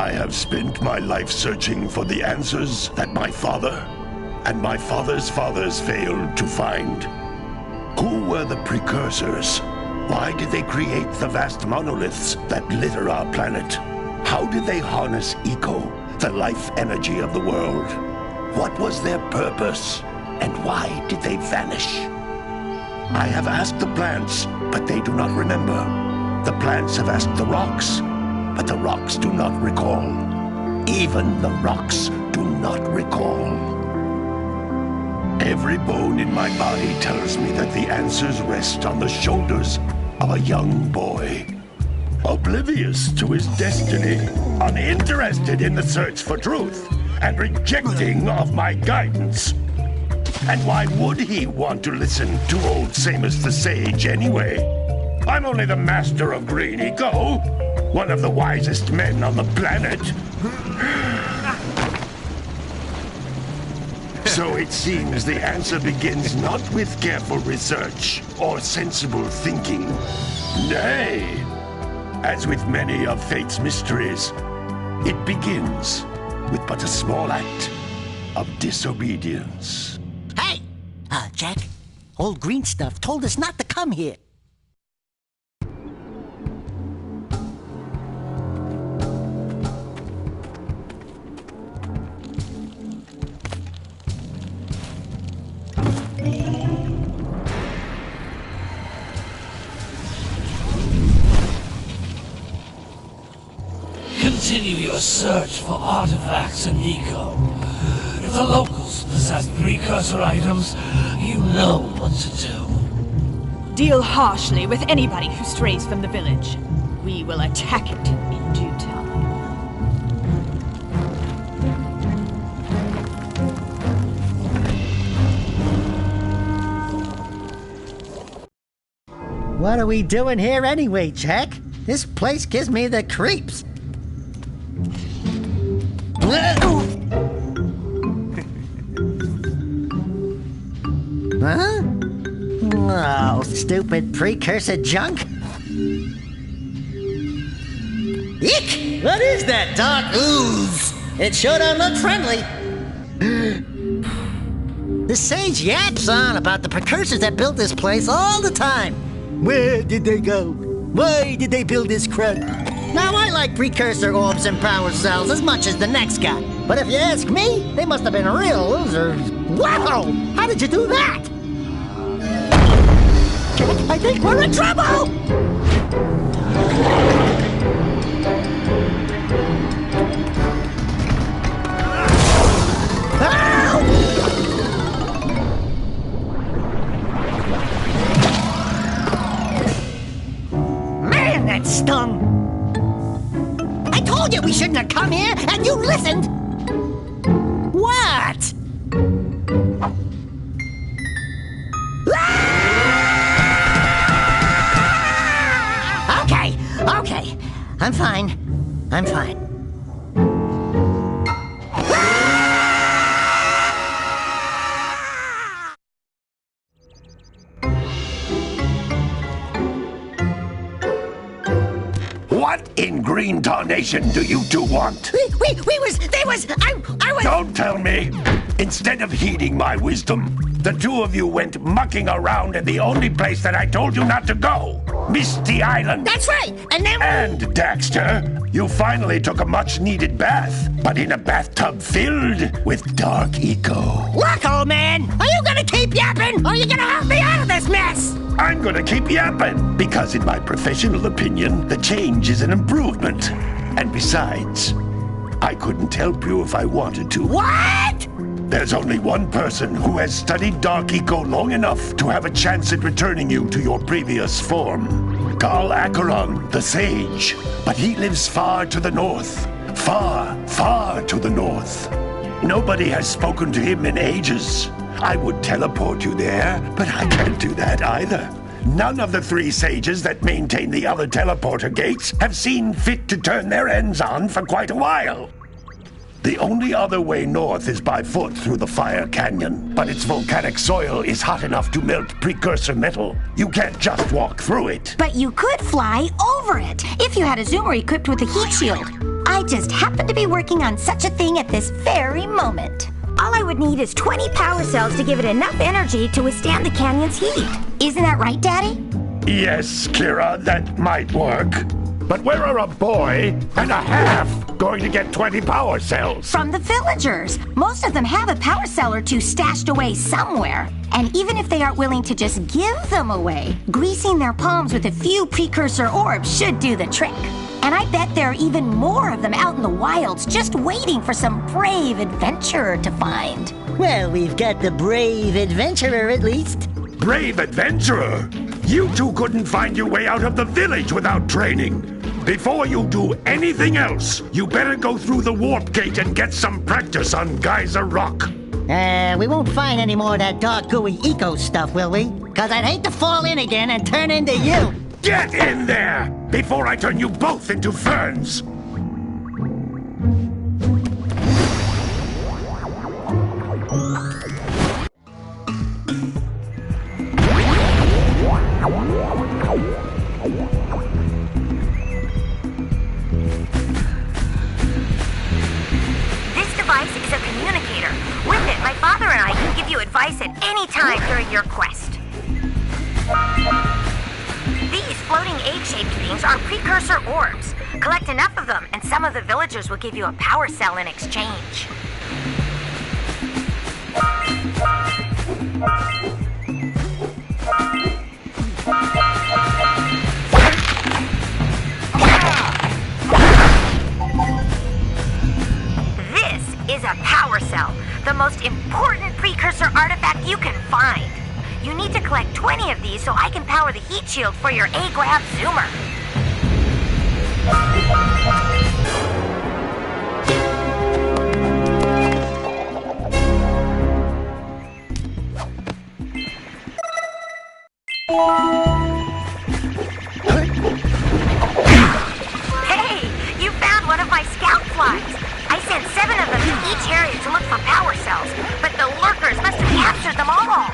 I have spent my life searching for the answers that my father and my father's fathers failed to find. Who were the precursors? Why did they create the vast monoliths that litter our planet? How did they harness eco, the life energy of the world? What was their purpose? And why did they vanish? I have asked the plants, but they do not remember. The plants have asked the rocks, but the rocks do not recall. Even the rocks do not recall. Every bone in my body tells me that the answers rest on the shoulders of a young boy. Oblivious to his destiny, uninterested in the search for truth, and rejecting of my guidance. And why would he want to listen to old Samus the Sage anyway? I'm only the master of green eco, one of the wisest men on the planet. So it seems the answer begins not with careful research or sensible thinking. Nay, as with many of fate's mysteries, it begins with but a small act of disobedience. Hey! Jack, old green stuff told us not to come here. Continue your search for artifacts and eco. If the locals possess precursor items, you know what to do. Deal harshly with anybody who strays from the village. We will attack it in due time. What are we doing here anyway, Jack? This place gives me the creeps. Huh? Oh, stupid precursor junk. Eek! What is that dark ooze? It sure don't look friendly. The sage yaps on about the precursors that built this place all the time. Where did they go? Why did they build this crud? Now, I like precursor orbs and power cells as much as the next guy. But if you ask me, they must have been real losers. Wow! How did you do that? Jack, I think we're in trouble! Man, that stung! I told you we shouldn't have come here, and you listened! What? Okay. I'm fine. What in green tarnation do you two want? I was... Don't tell me! Instead of heeding my wisdom, the two of you went mucking around in the only place that I told you not to go! Misty Island! That's right! And then... And, Daxter, you finally took a much-needed bath, but in a bathtub filled with dark eco. Look, old man! Are you gonna keep yapping, or are you gonna help me out of this mess? I'm gonna keep yapping, because in my professional opinion, the change is an improvement. And besides, I couldn't help you if I wanted to. What? There's only one person who has studied Dark Eco long enough to have a chance at returning you to your previous form. Carl Acheron, the Sage. But he lives far to the north. Far, far to the north. Nobody has spoken to him in ages. I would teleport you there, but I can't do that either. None of the three sages that maintain the other teleporter gates have seen fit to turn their ends on for quite a while. The only other way north is by foot through the Fire Canyon, but its volcanic soil is hot enough to melt precursor metal. You can't just walk through it. But you could fly over it, if you had a zoomer equipped with a heat shield. I just happen to be working on such a thing at this very moment. All I would need is 20 power cells to give it enough energy to withstand the canyon's heat. Isn't that right, Daddy? Yes, Kira, that might work. But where are a boy and a half going to get 20 power cells? From the villagers. Most of them have a power cell or two stashed away somewhere. And even if they aren't willing to just give them away, greasing their palms with a few precursor orbs should do the trick. And I bet there are even more of them out in the wilds just waiting for some brave adventurer to find. Well, we've got the brave adventurer at least. Brave adventurer? You two couldn't find your way out of the village without training. Before you do anything else, you better go through the warp gate and get some practice on Geyser Rock. We won't find any more of that dark gooey eco stuff, will we? 'Cause I'd hate to fall in again and turn into you. Get in there before I turn you both into ferns. This device is a communicator. With it, my father and I can give you advice at any time during your quest. These floating egg-shaped things are precursor orbs. Collect enough of them, and some of the villagers will give you a power cell in exchange. This is a power cell, the most important precursor artifact you can find. You need to collect 20 of these so I can power the heat shield for your A-Grab Zoomer. Hey, you found one of my scout flies. I sent 7 of them to each area to look for power cells, but the lurkers must have captured them all.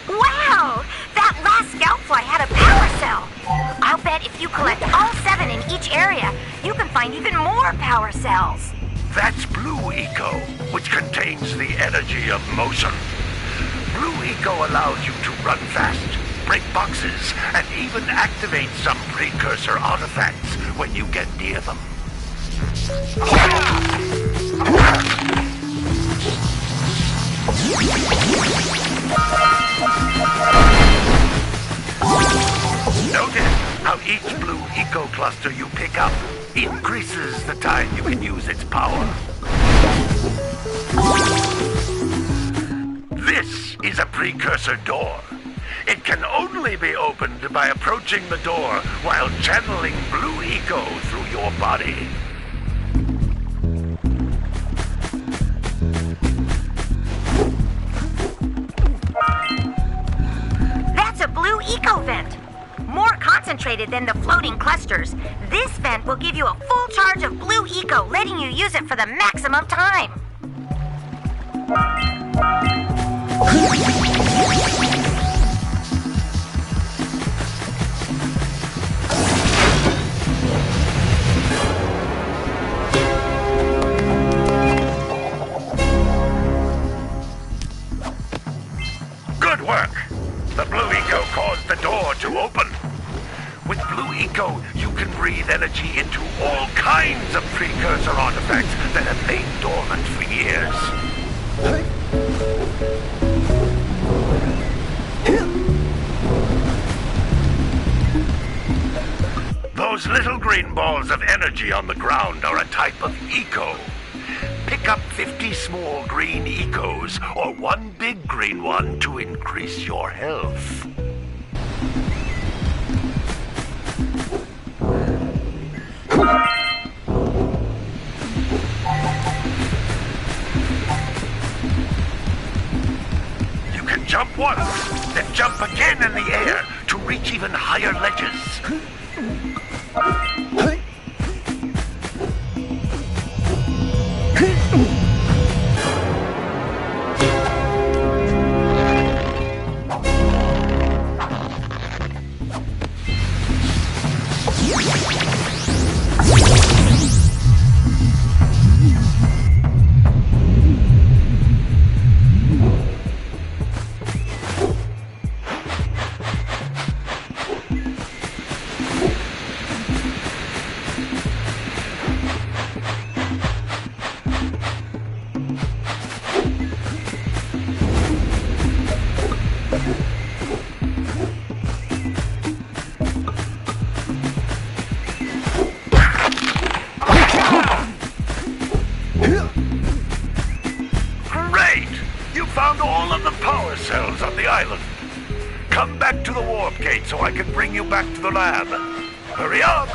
Wow! That last scout fly had a power cell. I'll bet if you collect all 7 in each area, you can find even more power cells. That's Blue Eco, which contains the energy of motion. Blue Eco allows you to run fast, break boxes, and even activate some precursor artifacts when you get near them. Notice how each Blue Eco cluster you pick up increases the time you can use its power. This is a precursor door. It can only be opened by approaching the door while channeling Blue Eco through your body. That's a Blue Eco vent. More concentrated than the floating clusters. This vent will give you a full charge of Blue Eco, letting you use it for the maximum time. Good work! The Blue Eco caused the door to open. With Blue Eco, you can breathe energy into all kinds of precursor artifacts that have lain dormant for years. Those little green balls of energy on the ground are a type of eco. Pick up 50 small green ecos or one big green one to increase your health. You can jump once, then jump again in the air to reach even higher ledges. Great! You found all of the power cells on the island. Come back to the warp gate so I can bring you back to the lab. Hurry up!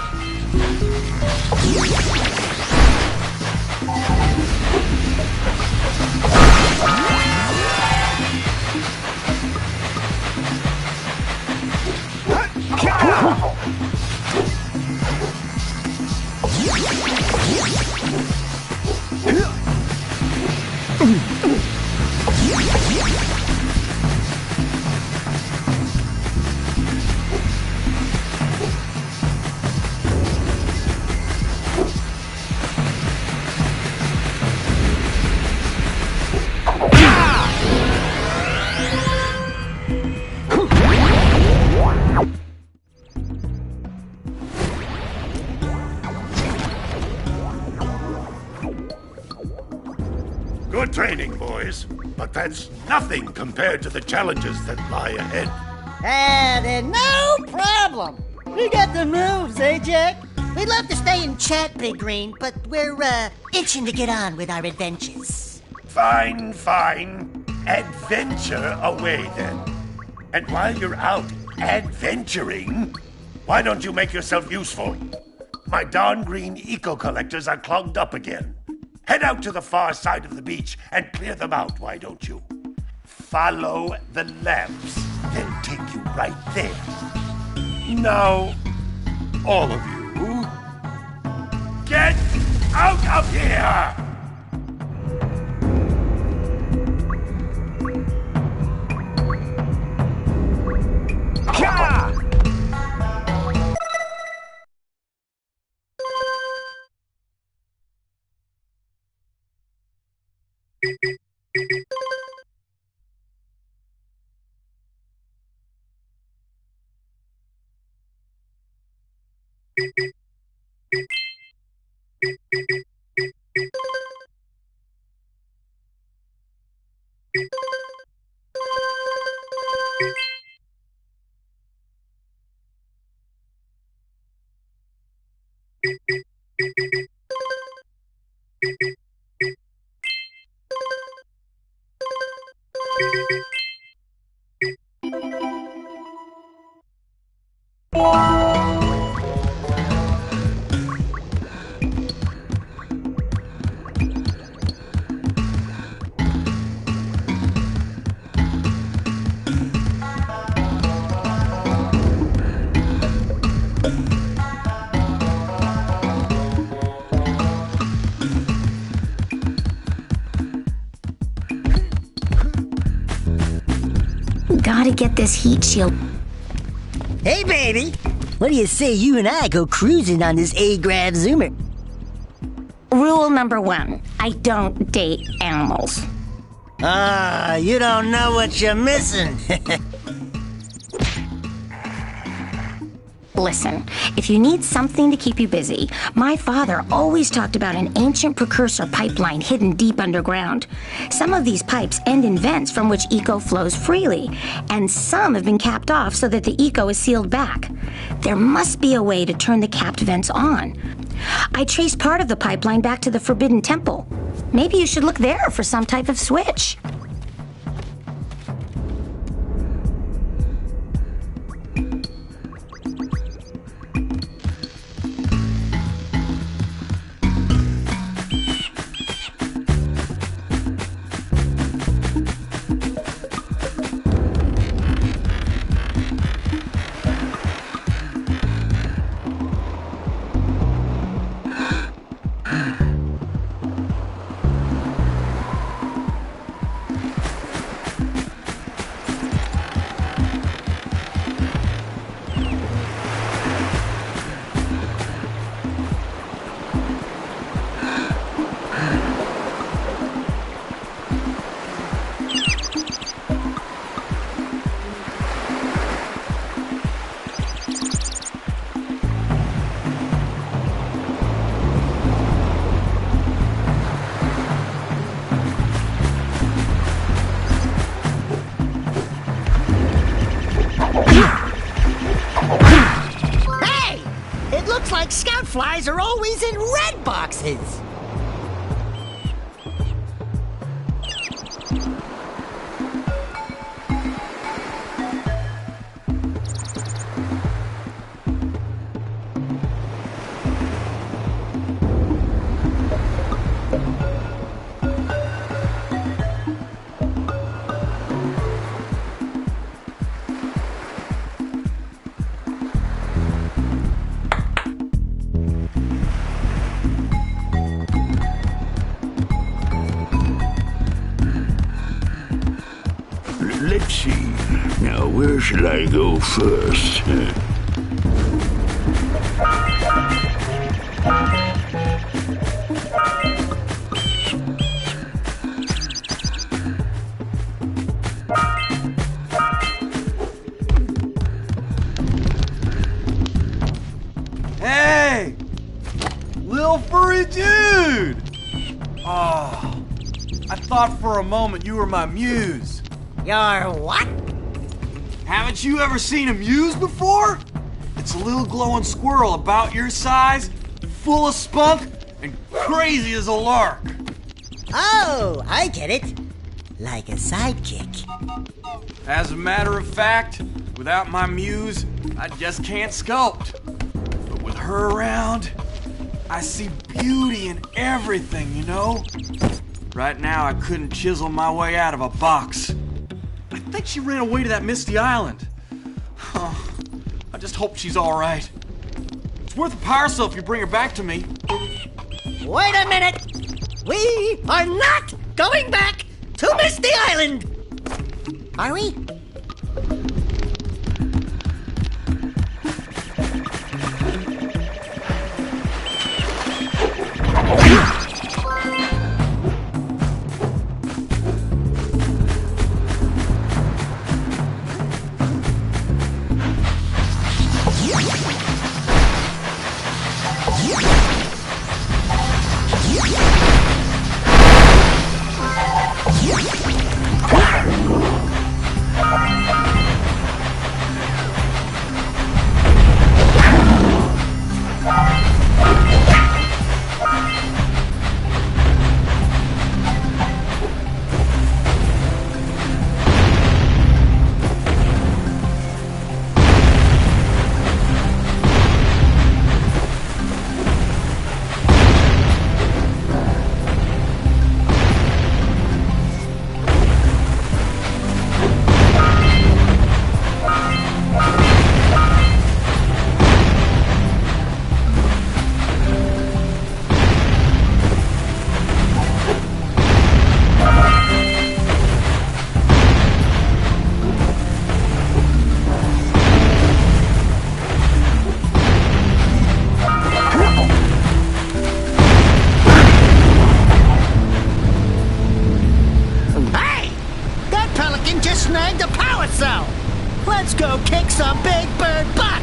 Good training, boys. But that's nothing compared to the challenges that lie ahead. Then no problem. We got the moves, eh, Jack? We'd love to stay and chat, Big Green, but we're, itching to get on with our adventures. Fine, fine. Adventure away, then. And while you're out adventuring, why don't you make yourself useful? My darn green eco-collectors are clogged up again. Head out to the far side of the beach and clear them out, why don't you? Follow the lamps. They'll take you right there. Now, all of you, get out of here! Gotta get this heat shield. Hey, baby! What do you say you and I go cruising on this A-Grav Zoomer? Rule number 1, I don't date animals. You don't know what you're missing. Listen, if you need something to keep you busy, my father always talked about an ancient precursor pipeline hidden deep underground. Some of these pipes end in vents from which eco flows freely, and some have been capped off so that the eco is sealed back. There must be a way to turn the capped vents on. I traced part of the pipeline back to the Forbidden Temple. Maybe you should look there for some type of switch. like scout flies are always in red boxes. Let's see. Now, where should I go first? Hey! Lil furry dude! Oh, I thought for a moment you were my muse. Your what? Haven't you ever seen a muse before? It's a little glowing squirrel about your size, full of spunk, and crazy as a lark. Oh, I get it. Like a sidekick. As a matter of fact, without my muse, I just can't sculpt. But with her around, I see beauty in everything, you know? Right now, I couldn't chisel my way out of a box. I think she ran away to that misty island. I just hope she's all right. It's worth a power cell if you bring her back to me. Wait a minute! We are not going back to Misty Island! Are we? Snagged a power cell! Let's go kick some big bird butt!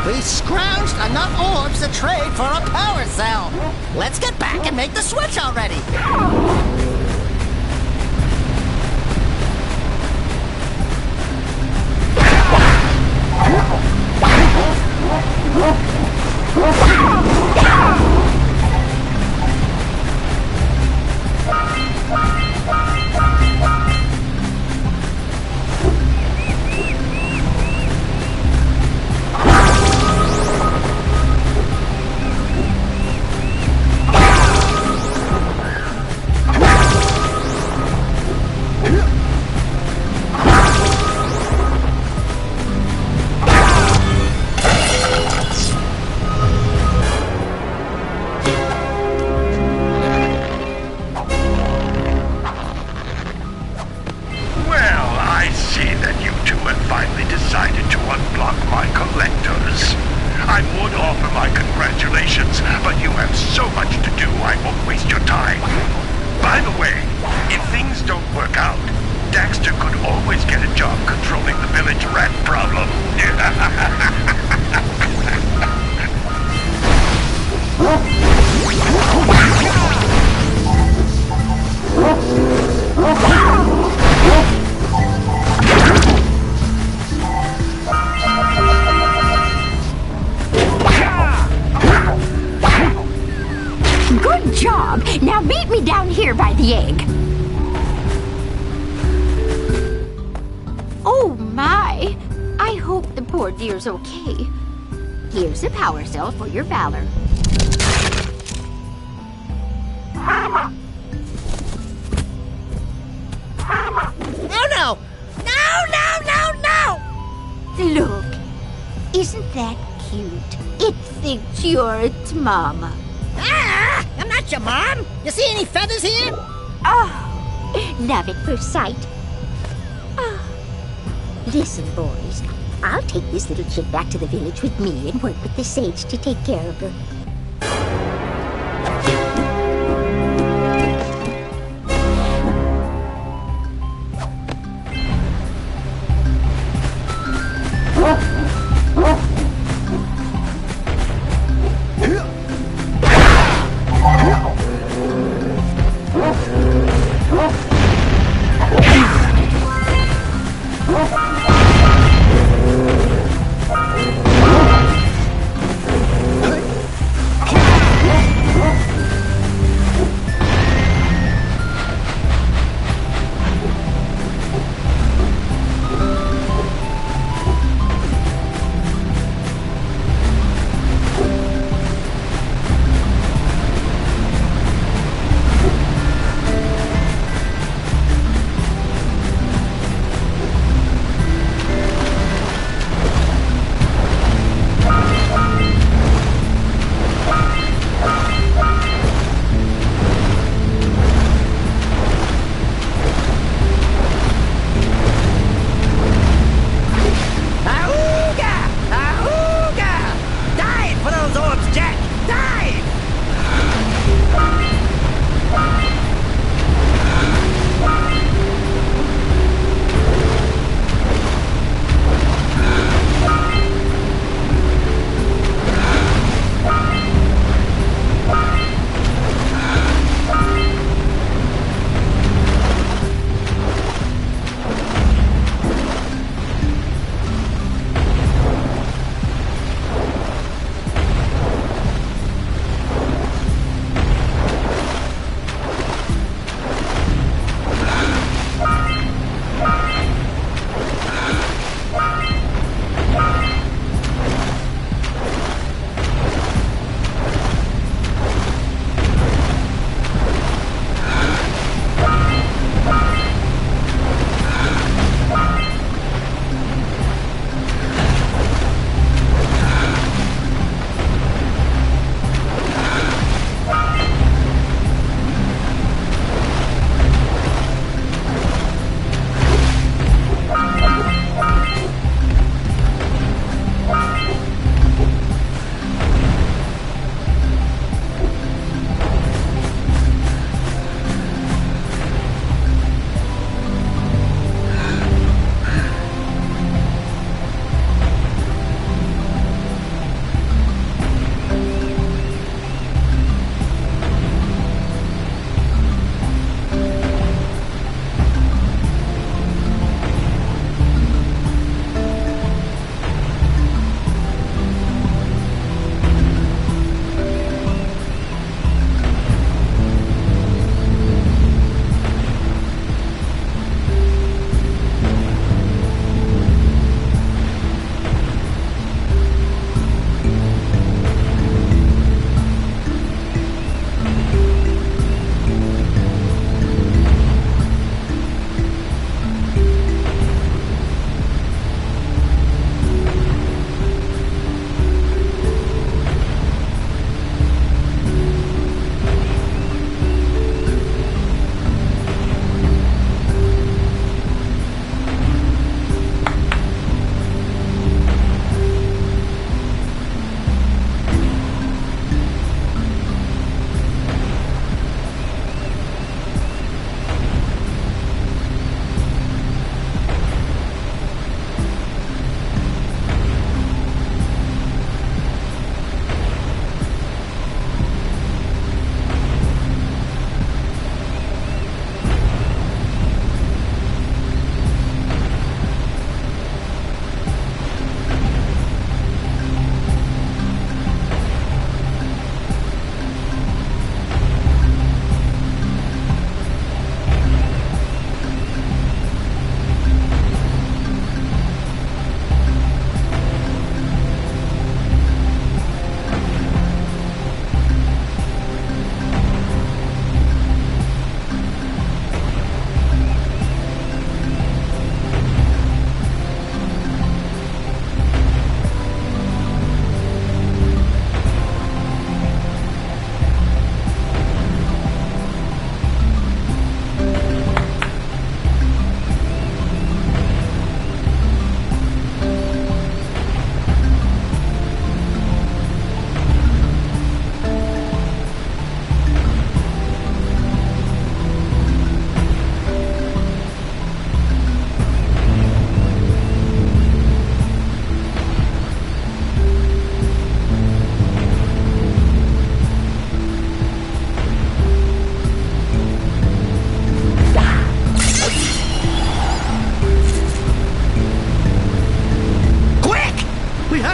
We scrounged enough orbs to trade for a power cell. Let's get back and make the switch already. finally decided to unblock my collectors. I would offer my congratulations, but you have so much to do I won't waste your time. By the way, if things don't work out, Daxter could always get a job controlling the village rat problem. Good job! Now meet me down here by the egg. Oh my! I hope the poor dear's okay. Here's a power cell for your valor. Oh no! No! Look, isn't that cute? It thinks you're its mama. Ah! I'm not your mom! You see any feathers here? Oh, love at first sight. Oh. Listen, boys. I'll take this little chick back to the village with me and work with the sage to take care of her.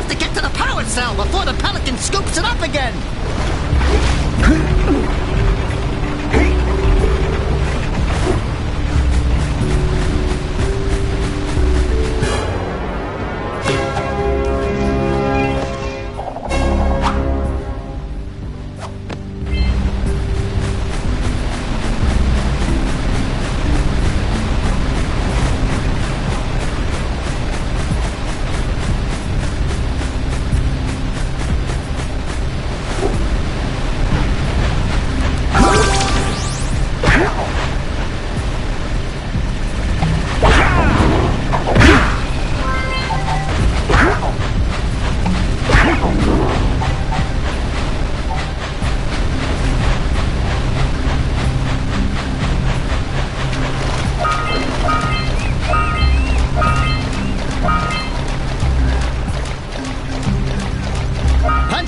have to get to the power cell before the pelican scoops it up again!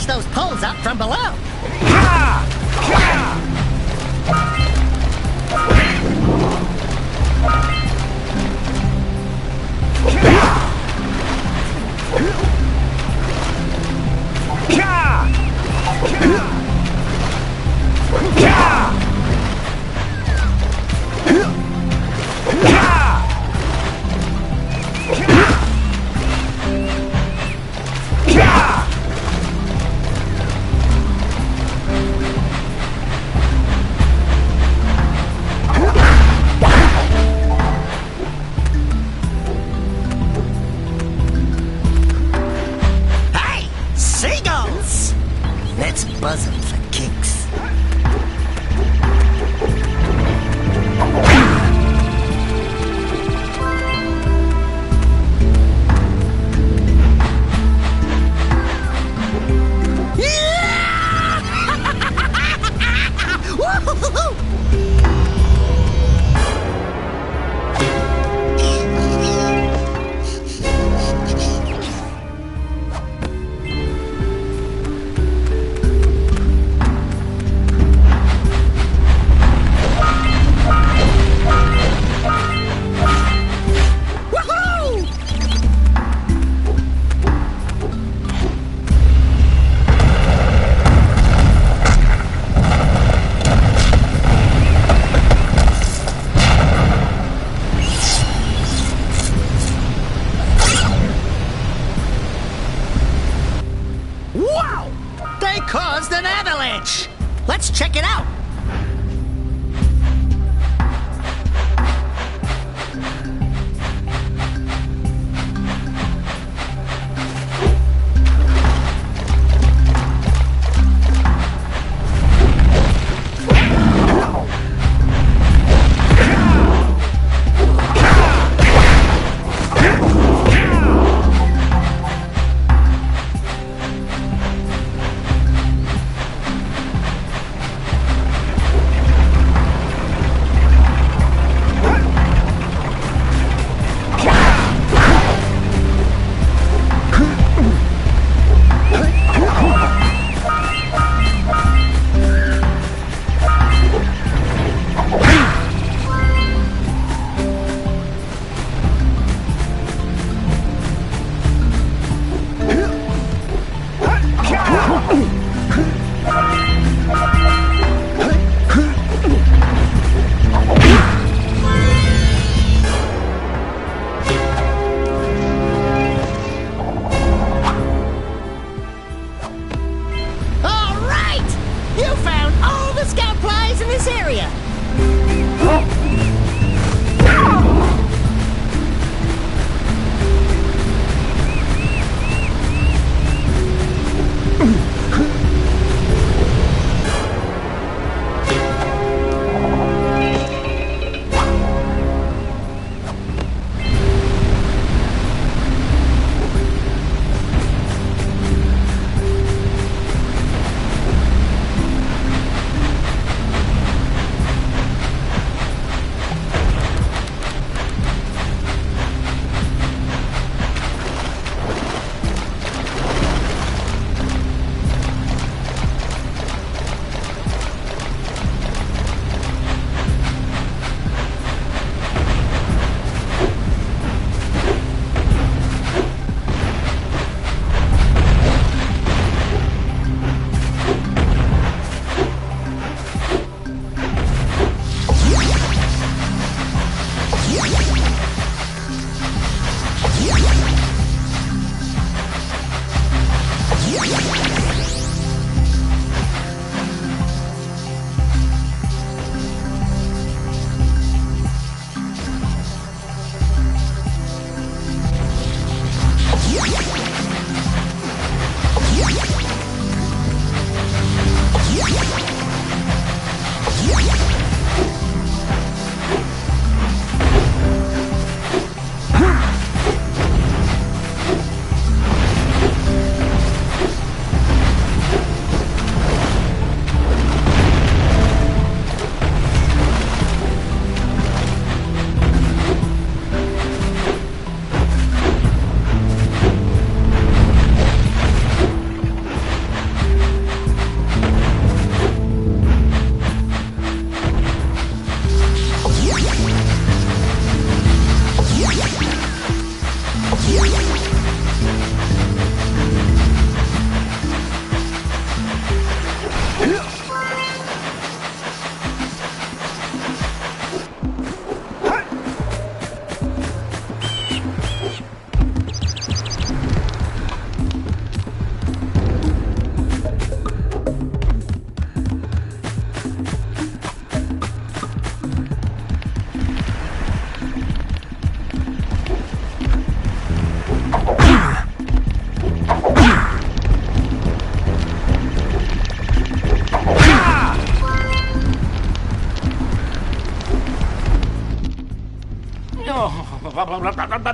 Those poles out from below. Let's buzz him for kicks. Caused an avalanche! Let's check it out!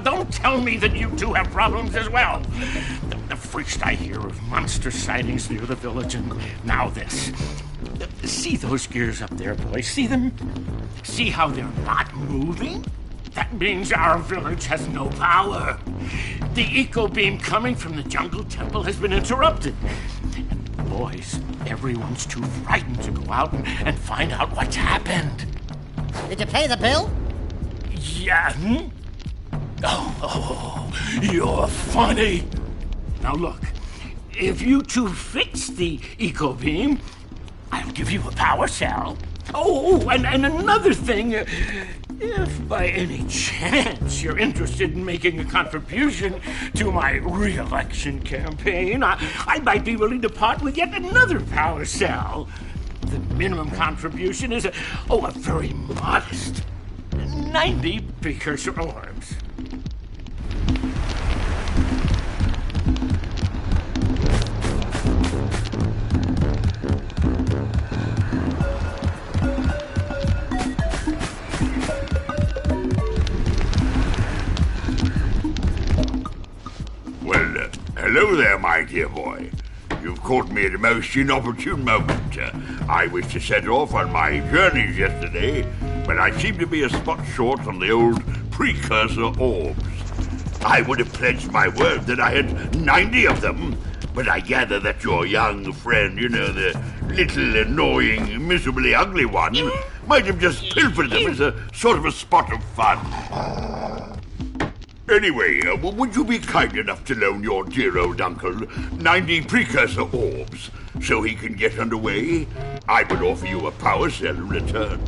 Don't tell me that you two have problems as well. The first I hear of monster sightings near the village, and now this. See those gears up there, boys? See them? See how they're not moving? That means our village has no power. The eco beam coming from the jungle temple has been interrupted. And boys, everyone's too frightened to go out and find out what's happened. Did you pay the bill? Yeah. Oh, you're funny. Now look, if you two fix the eco beam, I'll give you a power cell. Oh, and another thing, if by any chance you're interested in making a contribution to my re-election campaign, I might be willing to part with yet another power cell. The minimum contribution is a very modest 90 precursor orbs. Well, hello there, my dear boy. You've caught me at a most inopportune moment. I was to set off on my journeys yesterday, but I seem to be a spot short on the old precursor orbs. I would have pledged my word that I had 90 of them, but I gather that your young friend, the little annoying, miserably ugly one, might have just pilfered them as a sort of a spot of fun. Anyway, would you be kind enough to loan your dear old uncle 90 precursor orbs so he can get underway? I would offer you a power cell in return.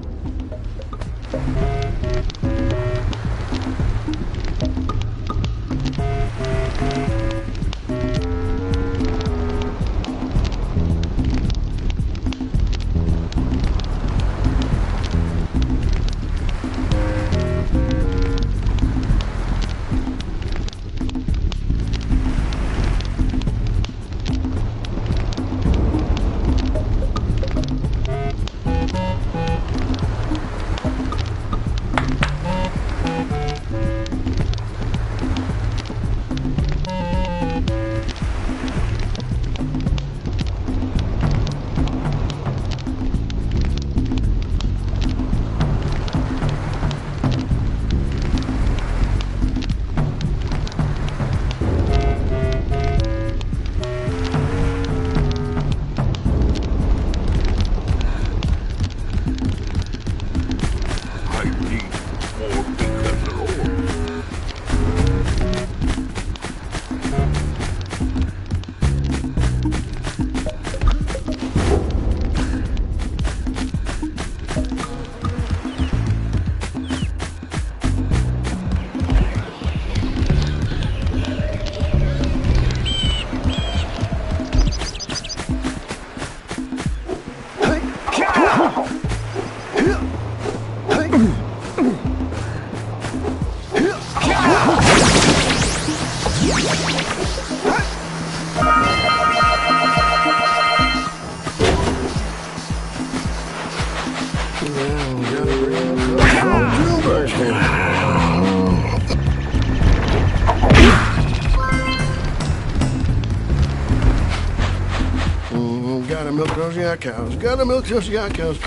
milk those yak cows. Gotta milk those yak cows.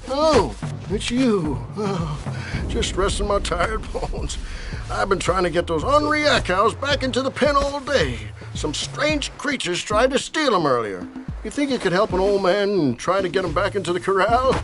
Oh, it's you. Oh, just resting my tired bones. I've been trying to get those ornery yak cows back into the pen all day. Some strange creatures tried to steal them earlier. You think you could help an old man and try to get them back into the corral?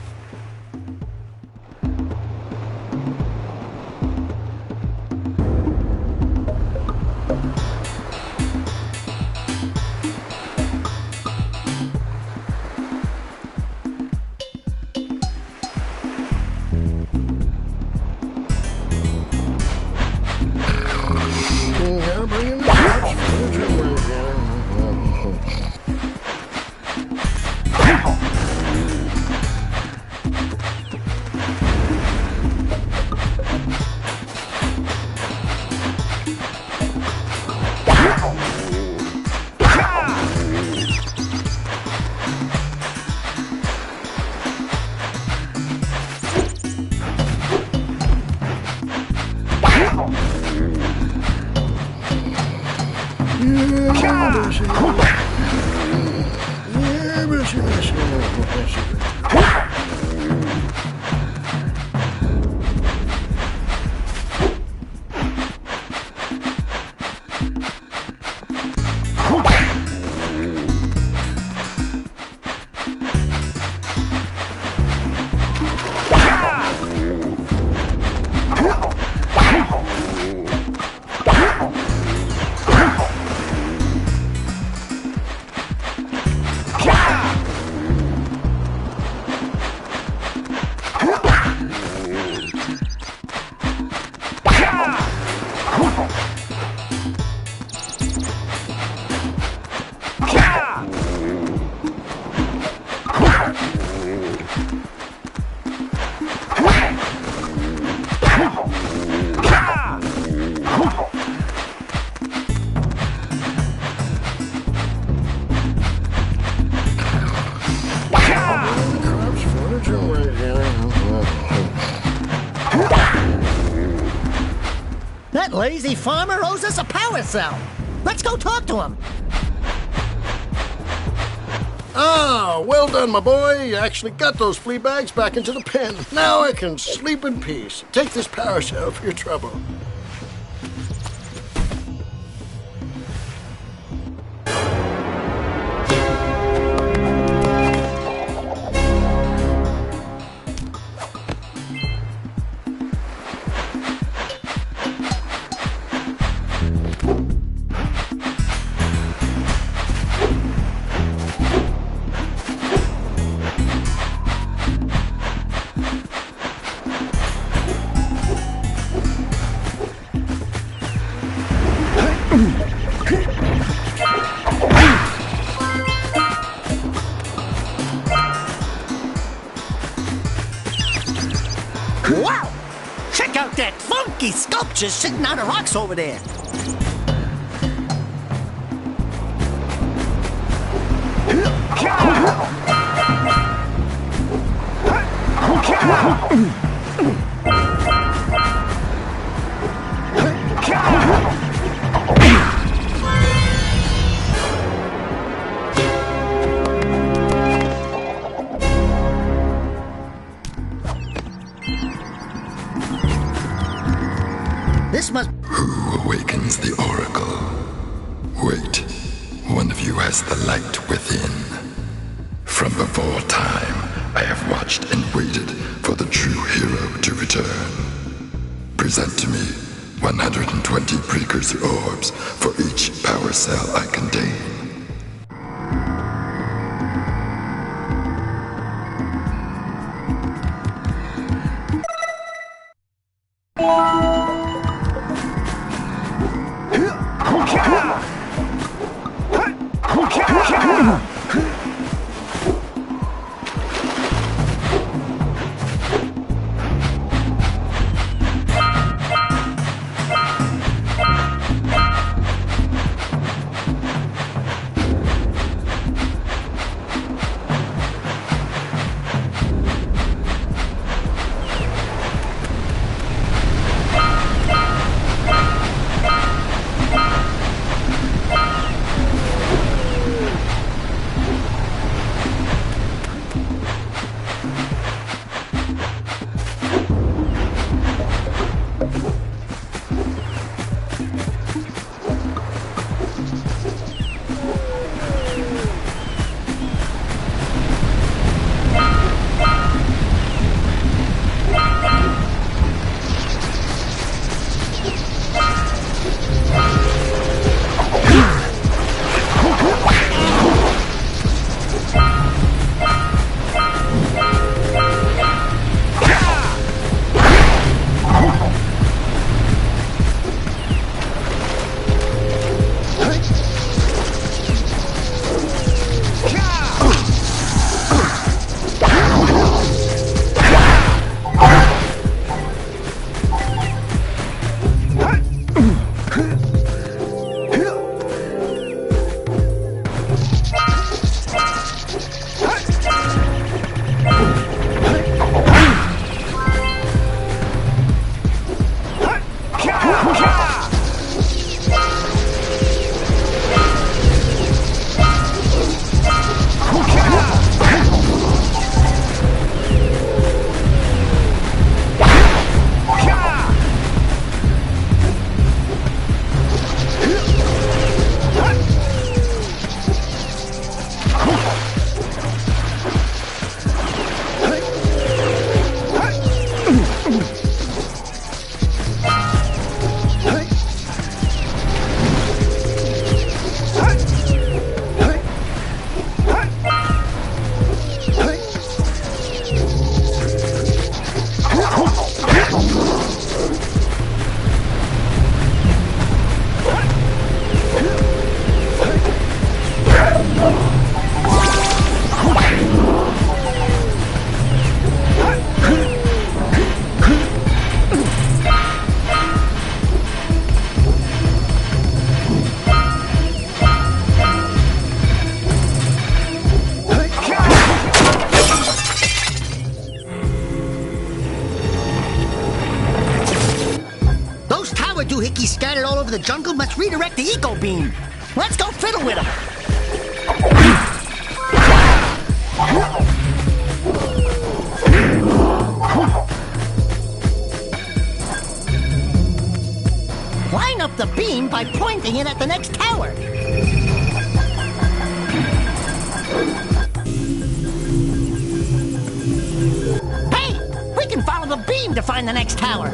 That lazy farmer owes us a power cell. Let's go talk to him. Ah, well done, my boy. You actually got those flea bags back into the pen. Now I can sleep in peace. Take this power cell for your trouble. Wow! Check out that funky sculpture sitting on the rocks over there. This must... Who awakens the oracle? Wait, one of you has the light within. From before time, I have watched and waited for the true hero to return. Present to me 120 precursor orbs for each power cell I contain. power doohickey scattered all over the jungle must redirect the eco beam. Let's go fiddle with him. Line up the beam by pointing it at the next tower. Hey, we can follow the beam to find the next tower.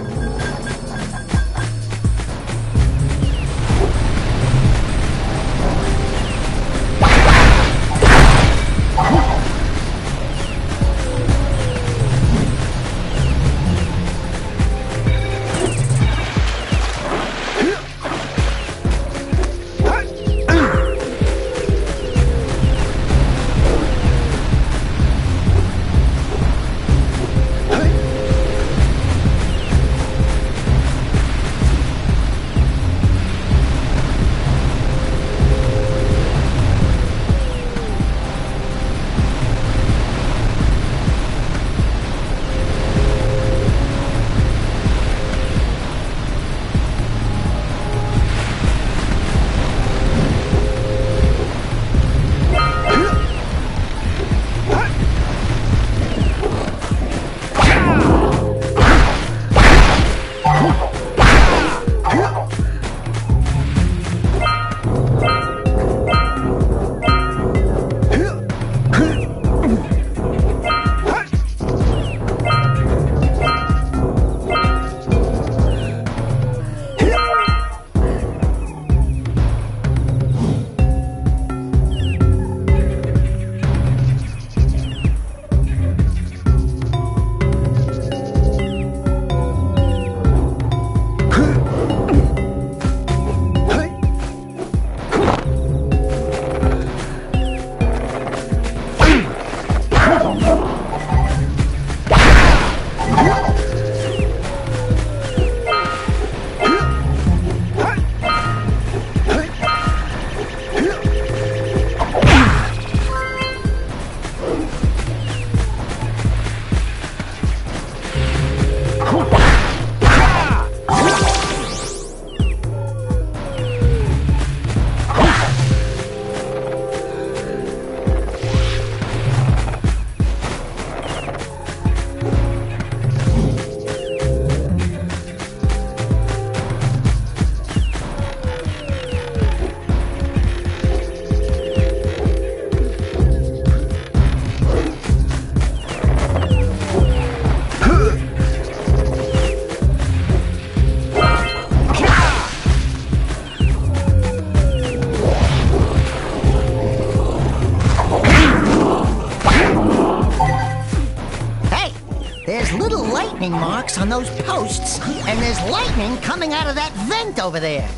Marks on those posts, and there's lightning coming out of that vent over there.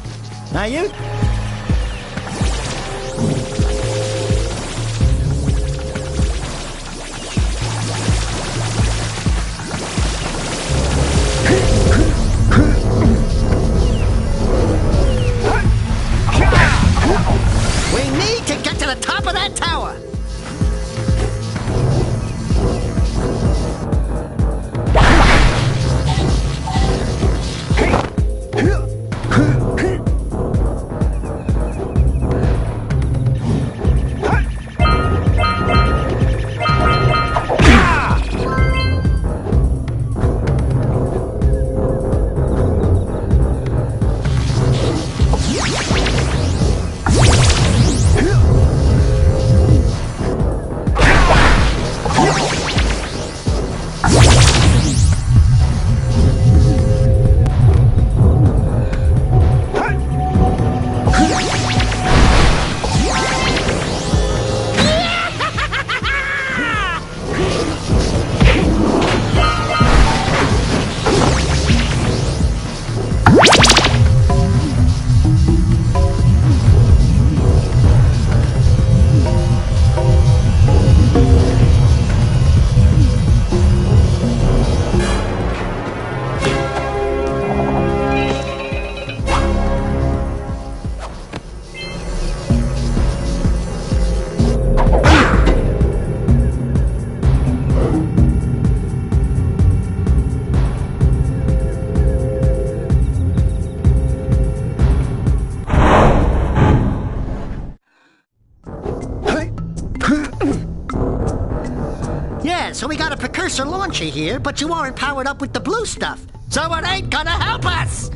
Now you... We need to get to the top of that tower. precursor launcher here, but you aren't powered up with the blue stuff, so it ain't gonna help us!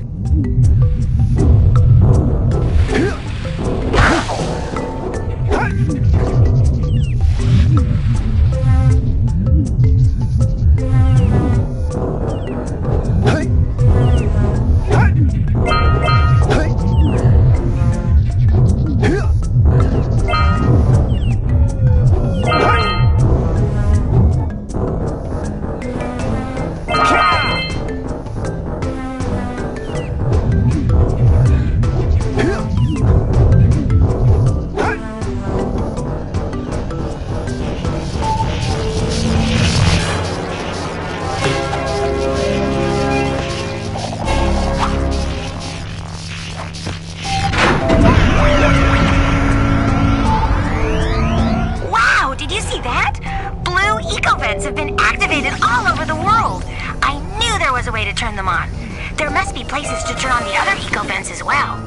Have been activated all over the world. I knew there was a way to turn them on. There must be places to turn on the other eco vents as well.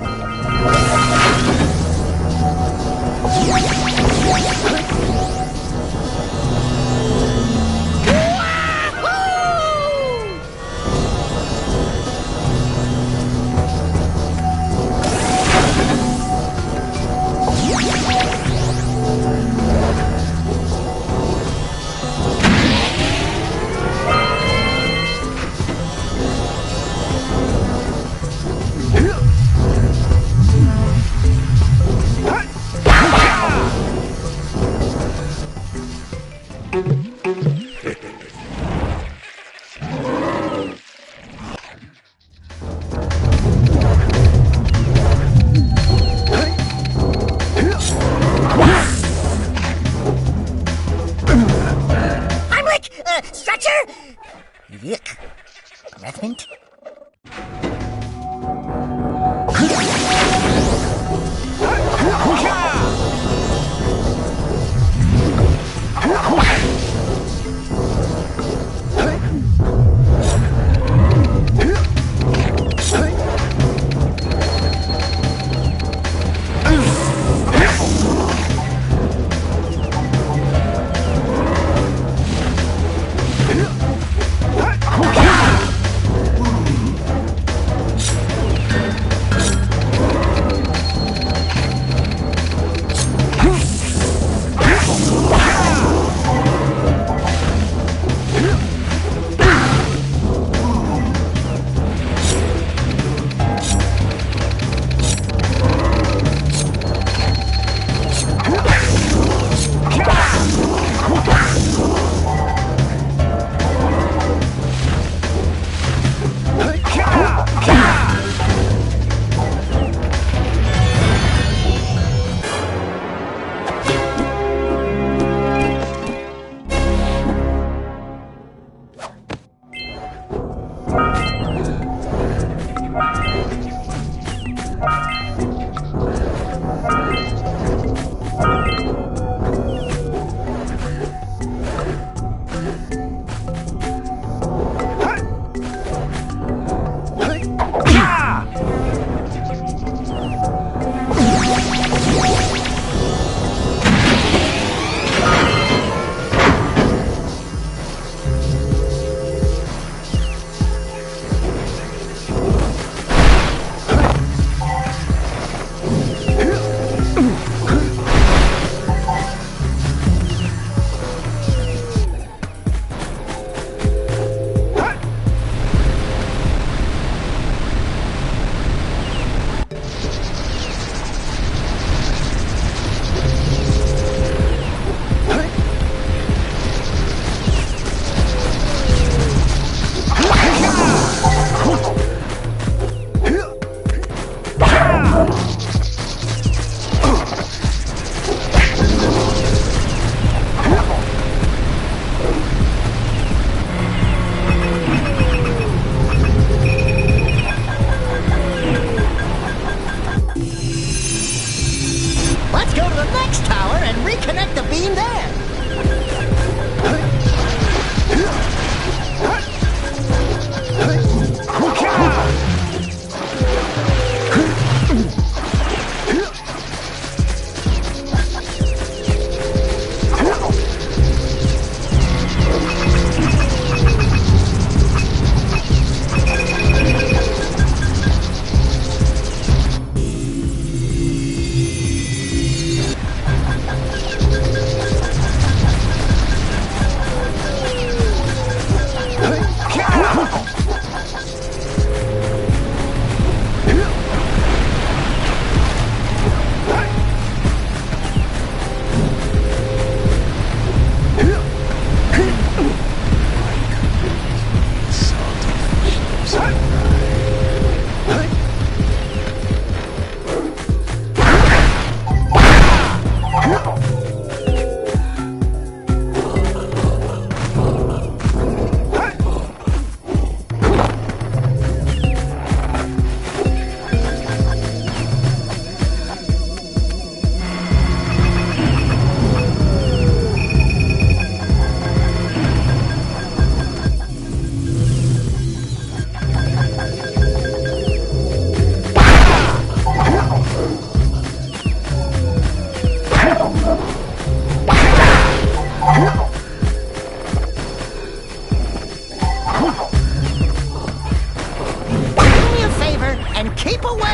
Stretcher? Yuck. Breath mint?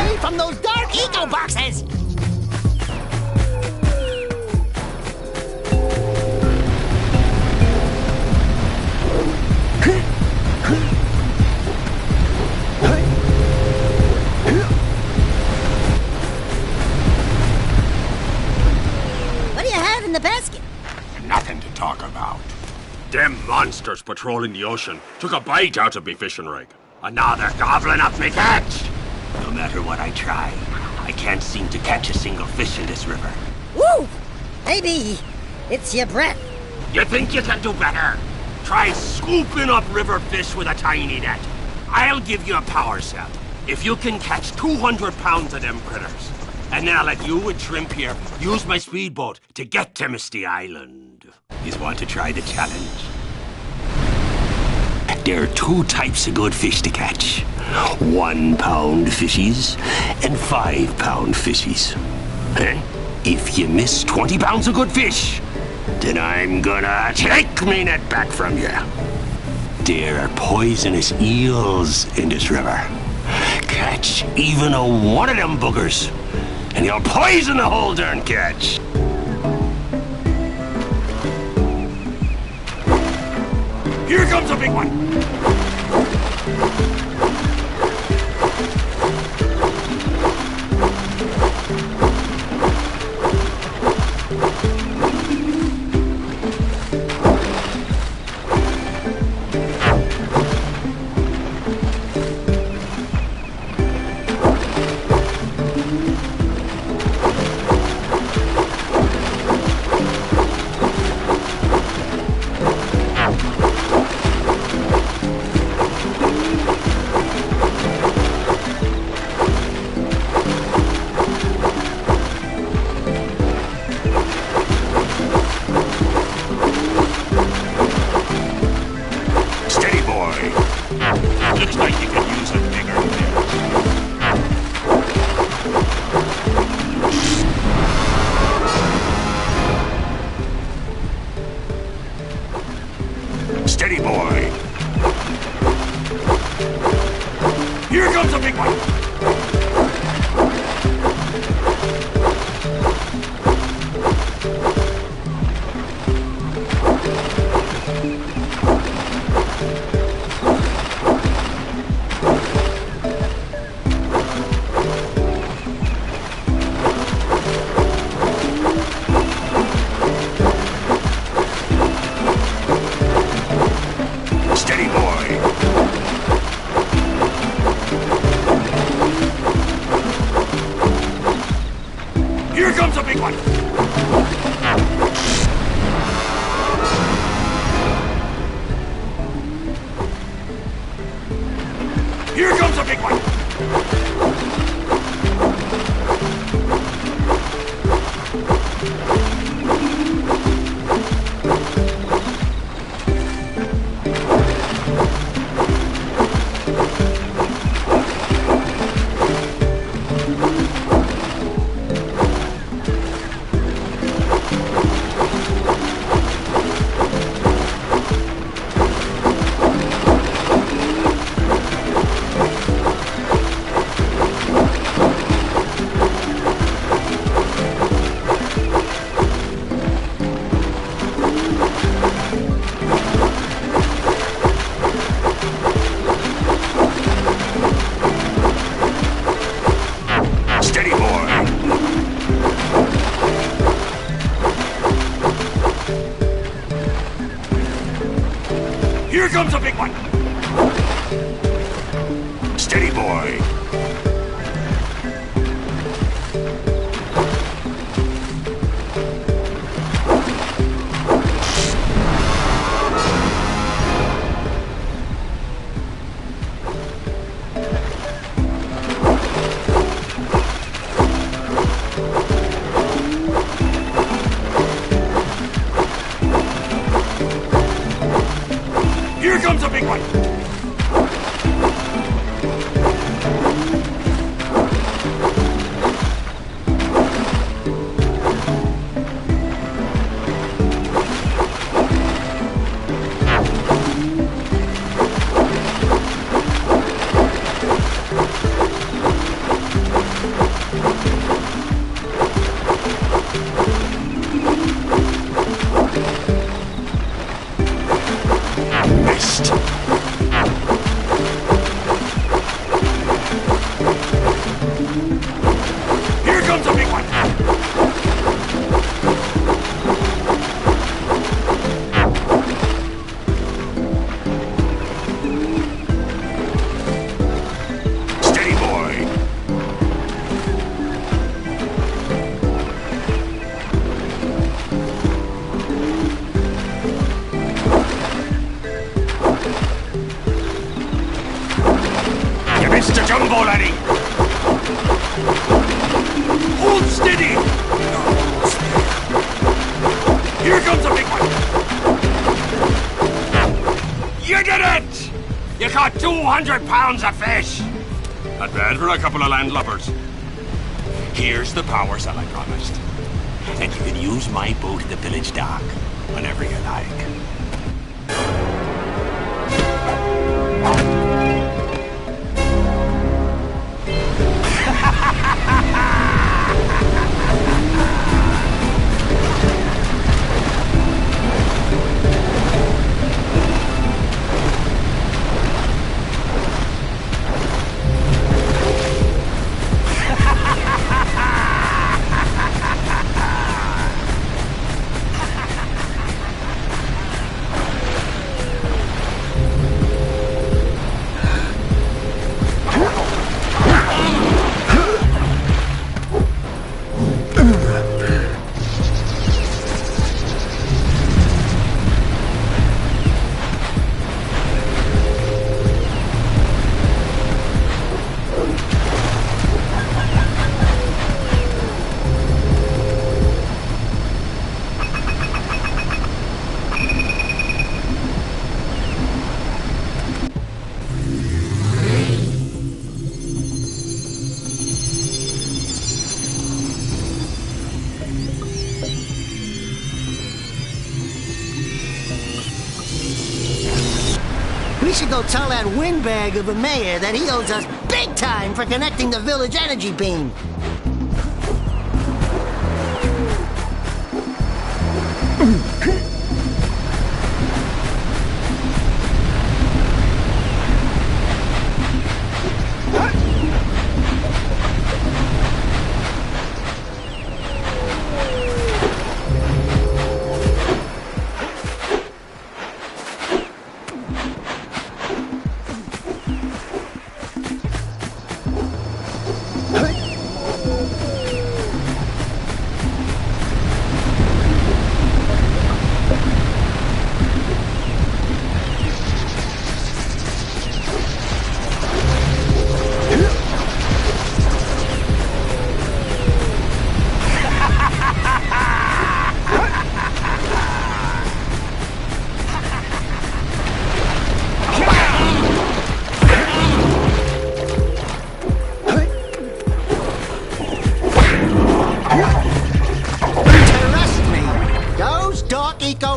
away from those dark eco boxes! What do you have in the basket? Nothing to talk about. Them monsters patrolling the ocean took a bite out of me fishing rig. And now they're gobbling up me catch. No matter what I try, I can't seem to catch a single fish in this river. Woo! Maybe it's your breath. You think you can do better? Try scooping up river fish with a tiny net. I'll give you a power cell if you can catch 200 pounds of them critters. And then I'll let you and Shrimp here use my speedboat to get to Misty Island. You want to try the challenge? There are two types of good fish to catch. 1 pound fishies and 5 pound fishies. Eh? If you miss 20 pounds of good fish, then I'm gonna take me net back from you. There are poisonous eels in this river. Catch even one of them buggers, and you'll poison the whole darn catch. Here comes a big one. Looks like you could use a bigger fish. Steady, boy. Here comes a big one. Here comes a big one! Here comes a big one! Here comes a big one! Steady, boy. Here comes a big one! 200 pounds of fish! Not bad for a couple of landlubbers. Here's the power cell I promised. And you can use my boat at the village dock whenever you like. We should go tell that windbag of a mayor that he owes us big time for connecting the village energy beam.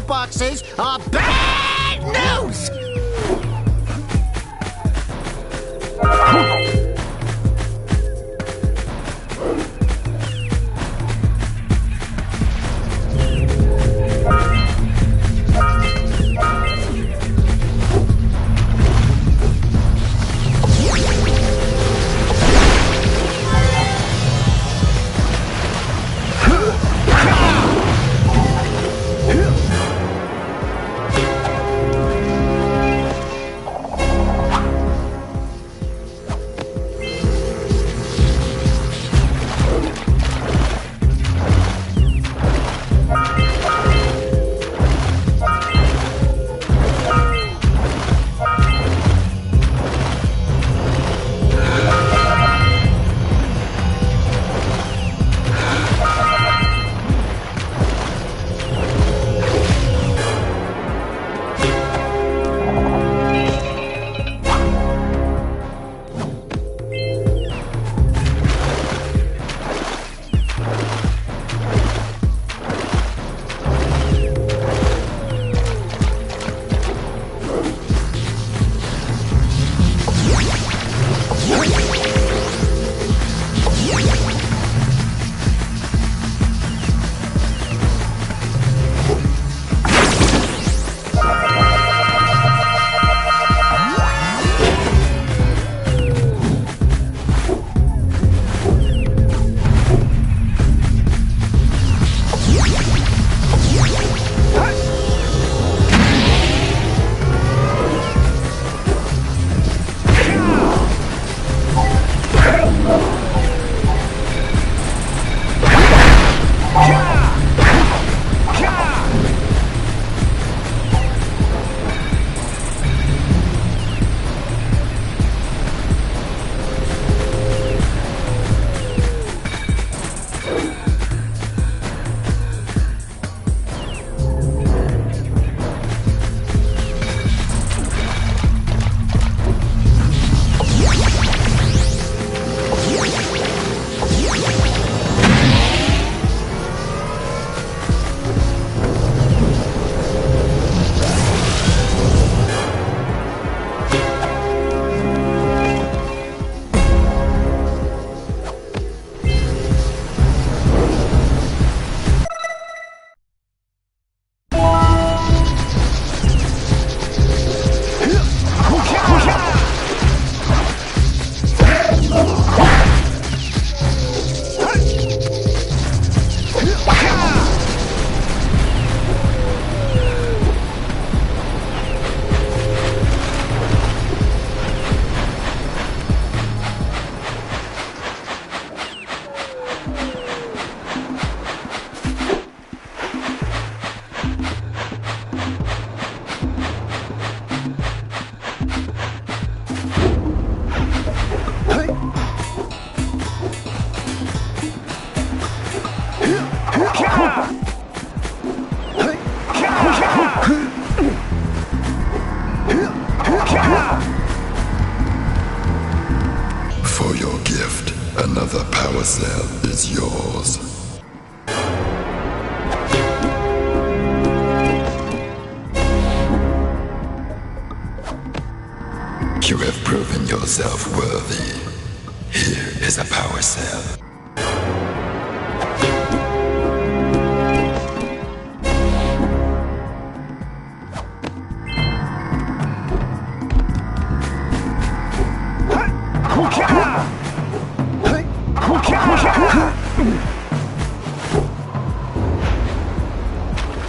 Boxes are bad news! power cell is yours. You have proven yourself worthy. Here is a power cell.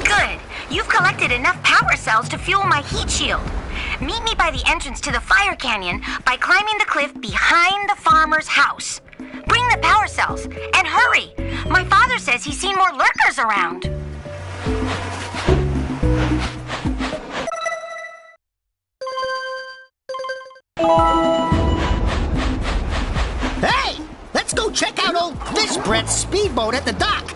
Good. You've collected enough power cells to fuel my heat shield. Meet me by the entrance to the fire canyon by climbing the cliff behind the farmer's house. Bring the power cells, and hurry! My father says he's seen more lurkers around. Hey! Let's go check out old Fish Brett's speedboat at the dock.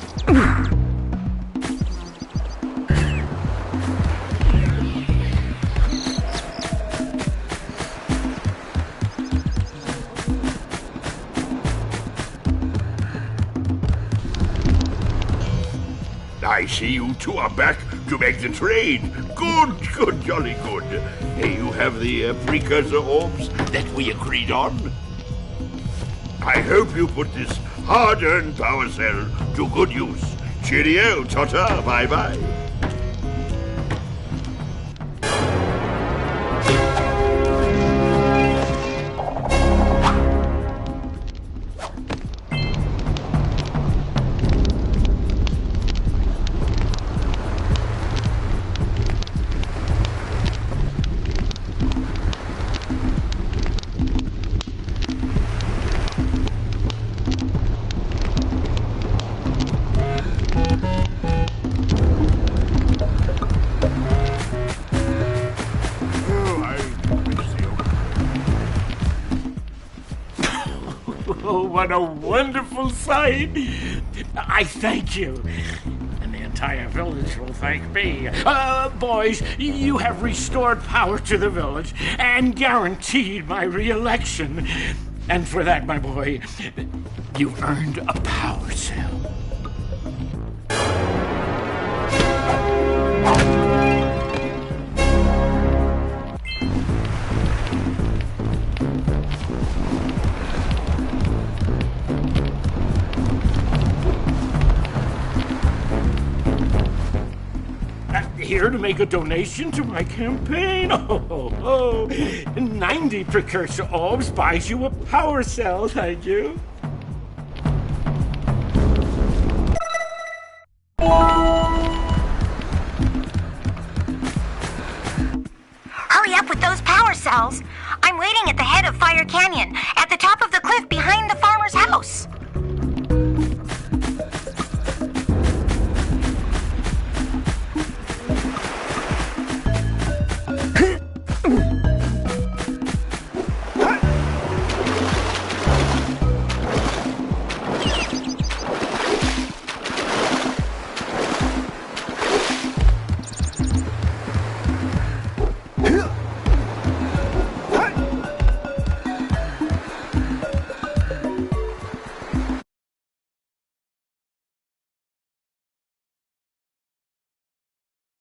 I see you two are back to make the trade. Good, jolly good. Hey, you have the precursor orbs that we agreed on? I hope you put this hard-earned power cell to good use. Cheerio, ta-ta, bye-bye. Oh, what a wonderful sight! I thank you. And the entire village will thank me. Boys, you have restored power to the village and guaranteed my re-election. And for that, my boy, you've earned a power cell. Here to make a donation to my campaign. 90 precursor orbs buys you a power cell, thank you.